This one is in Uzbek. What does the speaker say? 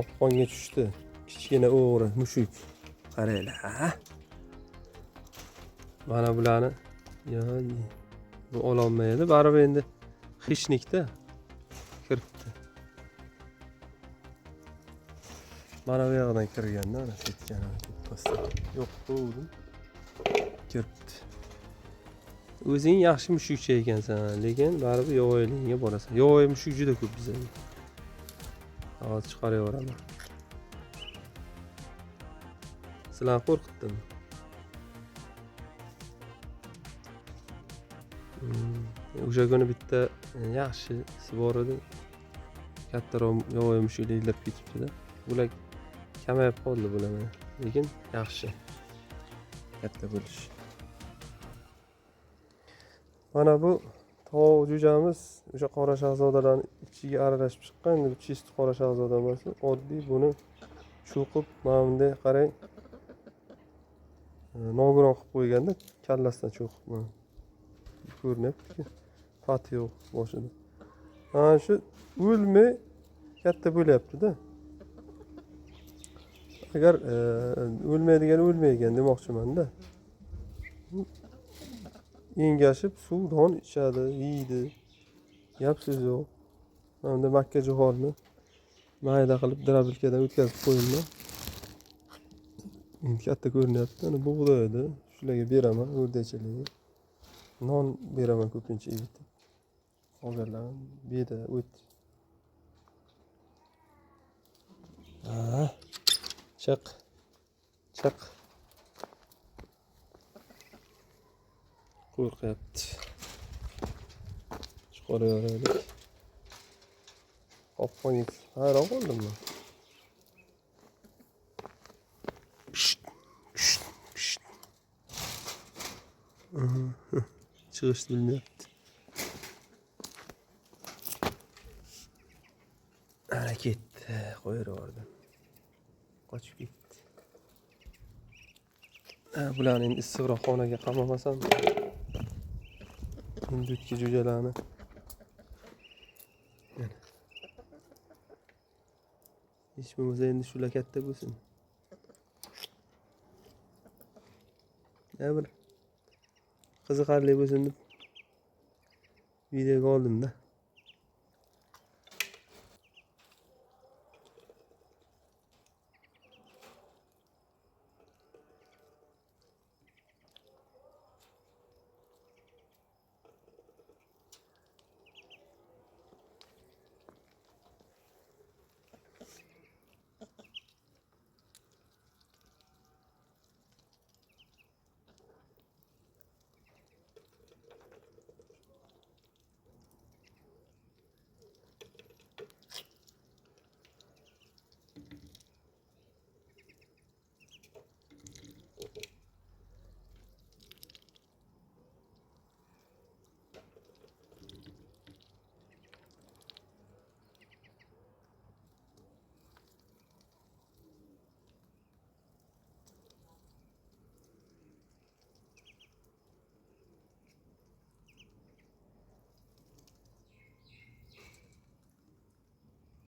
qopqonga tushdi. Kichkina o'g'ri mushuk. Qaranglar, ha? Mana bularni bu ololmaydi. Baribir endi xishnikda kiribdi. Mana bu yoqdan kirganda, ana ketgan ketmasdan. Yo'q, bo'ldi. Kiribdi. O'zing yaxshi mushukcha ekansan, lekin baribir yovvoyligingga borasan. Yovvoyi mushuk juda ko'p bizda. Hozir chiqarib yuboraman. Sizlarni qo'rqitdim. O'sha kuni bitta yaxshisi bor edi. Kattaroq yovvoyi mushuklar izlab ketibdi-da. Bular kamayib qoldi bular. Lekin yaxshi. Katta bo'lish. Mana bu tovuq jo'jamiz o'sha qora shahzodalarning ichiga aralashib chiqqan. Bu chist qora shahzoda emas, oddiy buni cho'qib mana bunday qarang. Nogiron qilib qo'yganda kallasidan cho'qib mana. Ko'rinyapti-ku. Pati yo'q boshida. Mana shu o'lmay katta bo'lyapti-da. Agar o'lmaydigan demoqchiman-da. Engashib suvdan ichadi, yeydi. Gap so'z yo'q. Mana bunda makkajo'xorni mayda qilib drabilkadan o'tkazib qo'ydim. Endi katta ko'rinyapti. Ana bug'doydi. Shularga beraman, o'rdakchalarga. Non beraman ko'pincha yeydi. Qolganlar beda o't. Chiq. Chiq. Qo'rqyapti. Chiqaraveraylik. Qopqonga hayron qoldimmi? Chiqishni bilmayapti. Ana ketdi, qo'yiraverdim. Qochib ketdi. Bularni endi issiqroq xonaga qamamasam. Endi o'tki jo'jalarni. Hech bo'lmasa endi shular katta bo'lsin. Bir qiziqarli bo'lsin deb videoga oldim-da.